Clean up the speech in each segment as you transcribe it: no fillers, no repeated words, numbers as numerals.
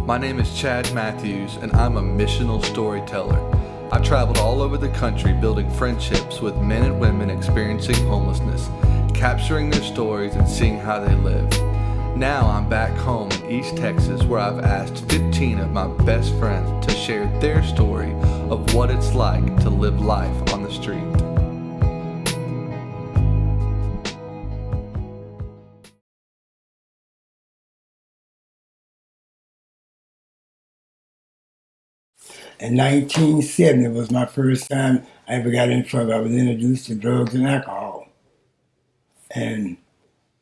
My name is Chad Matthews, and I'm a missional storyteller. I traveled all over the country building friendships with men and women experiencing homelessness, capturing their stories and seeing how they live. Now I'm back home in East Texas, where I've asked 15 of my best friends to share their story of what it's like to live life on the street. In 1970 was my first time I ever got in trouble. I was introduced to drugs and alcohol. And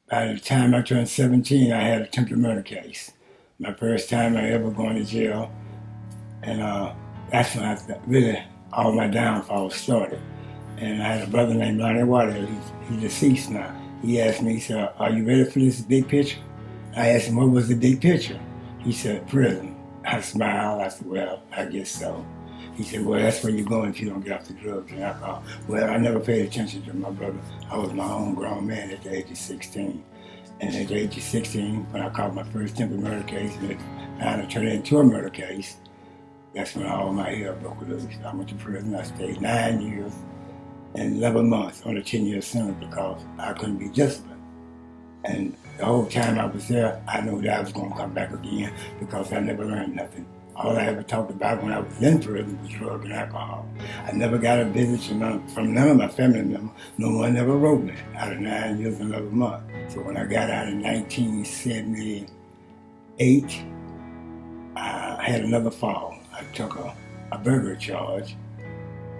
by the time I turned 17, I had a attempted murder case. My first time I ever going to jail. And that's when really all my downfalls started. And I had a brother named Lonnie Water. He's deceased now. He asked me, he said, "Are you ready for this big picture?" I asked him, what was the big picture? He said, "Prison." I smiled. I said, "Well, I guess so." He said, "Well, that's where you're going if you don't get off the drugs and alcohol." Well, I never paid attention to my brother. I was my own grown man at the age of 16. And at the age of 16, when I caught my first attempted murder case, and it finally turned into a murder case, that's when all my hell broke loose. I went to prison. I stayed 9 years and 11 months on a 10-year sentence because I couldn't be disciplined. And the whole time I was there, I knew that I was going to come back again because I never learned nothing. All I ever talked about when I was in prison was drugs and alcohol. I never got a visit from none of my family members. No one ever wrote me out of 9 years and 11 months. So when I got out in 1978, I had another fall. I took a burglary charge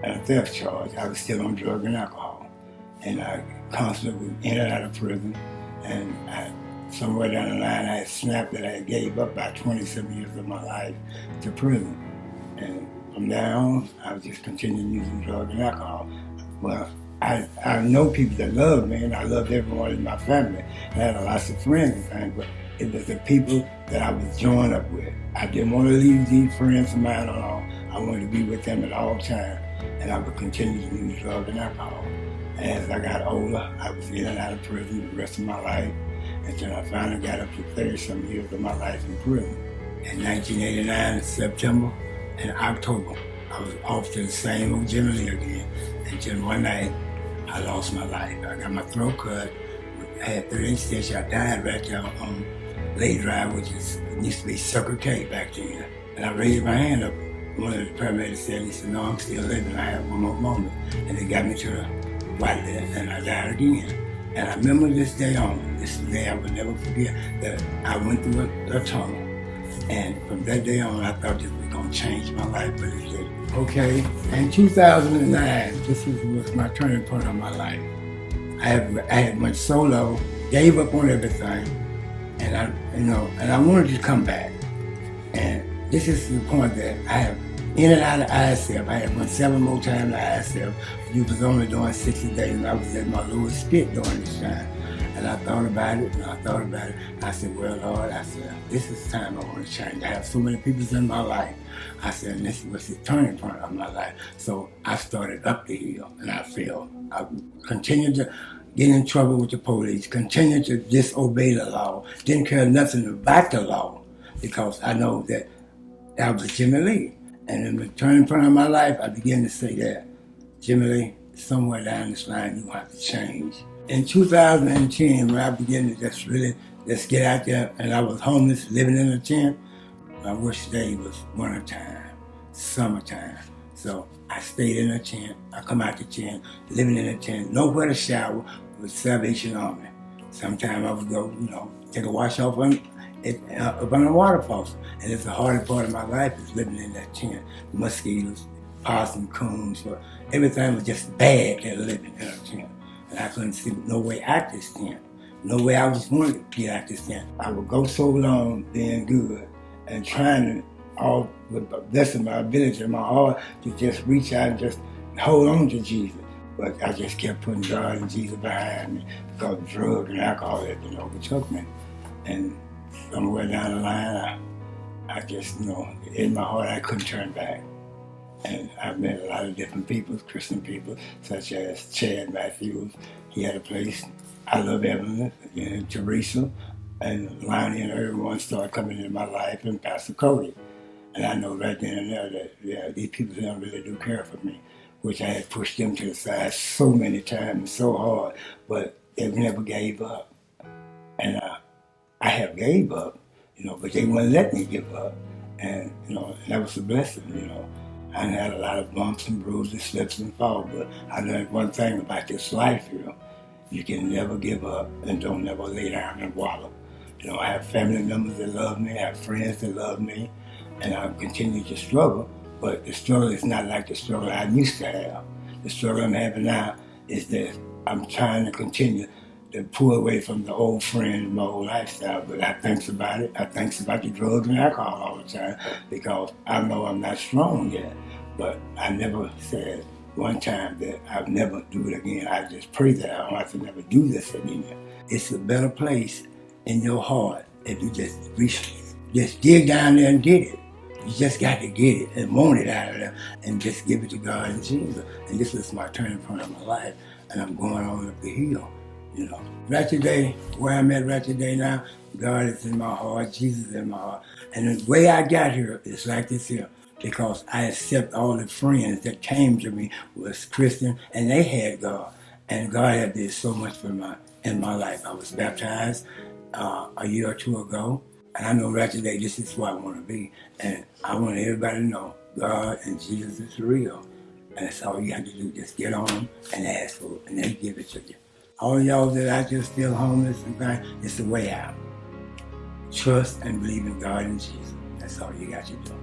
and a theft charge. I was still on drugs and alcohol. And I constantly was in and out of prison. And somewhere down the line, I had snapped that I gave up about 27 years of my life to prison. And from there on, I was just continuing using drugs and alcohol. Well, I know people that loved me, and I loved everyone in my family. I had lots of friends and things, but it was the people that I was joined up with. I didn't want to leave these friends of mine alone. I wanted to be with them at all times, and I would continue to use drugs and alcohol. As I got older, I was in and out of prison the rest of my life until I finally got up to 30-some years of my life in prison. In 1989, in September and October, I was off to the same old Jimmy Lee again until one night I lost my life. I got my throat cut. I had 38 stitches. I died right there on Lake Drive, which used to be Circle K back then. And I raised my hand up. One of the paramedics said, he said, "No, I'm still living. I have one more moment." And they got me to the right there, and I died again. And I remember this day on, this day I will never forget, that I went through a tunnel. And from that day on, I thought this was going to change my life, but it didn't. Okay, in 2009, this was my turning point of my life. I had went solo, gave up on everything, and I wanted to come back. And this is the point that I have in and out of ISF. I had went 7 more times to ISF. You was only doing 60 days, and I was at my lowest spit during this time. And I thought about it, and I thought about it. I said, "Well, Lord," I said, "this is the time I want to change. I have so many people in my life." I said, "And this was the turning point of my life." So I started up the hill, and I failed. I continued to get in trouble with the police, continued to disobey the law, didn't care nothing about the law, because I know that I was Jimmy Lee. And in the turning point of my life, I began to say that, "Jimmy Lee, somewhere down this line, you're going to have to change." In 2010, when I began to just get out there, and I was homeless, living in a tent, my worst day was wintertime, summertime. So I stayed in a tent. I come out the tent, living in a tent, nowhere to shower with Salvation Army. Sometimes I would go, take a wash off up on a water faucet. And it's the hardest part of my life is living in that tent. Mosquitoes, possum, coons, but everything was just bad there living in a tent. And I couldn't see no way out this tent. No way I was wanting to get out this tent. I would go so long being good and trying to, all with the best of my ability and my heart, to just reach out and just hold on to Jesus. But I just kept putting God and Jesus behind me because drugs and alcohol had overtook me. And somewhere down the line, I just, in my heart, I couldn't turn back. And I've met a lot of different people, Christian people, such as Chad Matthews. He had a place. I love Evelyn and Teresa. and Lonnie and everyone started coming into my life, and Pastor Cody. And I know right then and there that, yeah, these people don't really do care for me, which I had pushed them to the side so many times, so hard, but they never gave up. And I have gave up, but they wouldn't let me give up. And, that was a blessing. I had a lot of bumps and bruises, slips and falls, but I learned one thing about this life, you can never give up and don't never lay down and wallow. I have family members that love me, I have friends that love me, and I continue to struggle, but the struggle is not like the struggle I used to have. The struggle I'm having now is that I'm trying to continue to pull away from the old friend, my old lifestyle, but I think about it. I think about the drugs and alcohol all the time because I know I'm not strong yet, but I never said one time that I'll never do it again. I just pray that I don't have to never do this again. It's a better place in your heart if you just dig down there and get it. You just got to get it and want it out of there and just give it to God and Jesus. And this is my turning point of my life, and I'm going on up the hill. Right today, where I'm at right today now, God is in my heart, Jesus is in my heart. And the way I got here is like this here, because I accept all the friends that came to me was Christian, and they had God. And God had did so much in my life. I was baptized a year or two ago, and I know right today this is where I want to be. And I want everybody to know God and Jesus is real. And that's all you have to do, just get on them and ask for it, and they give it to you. All y'all that out there still homeless and things, it's the way out. Trust and believe in God and Jesus. That's all you got to do.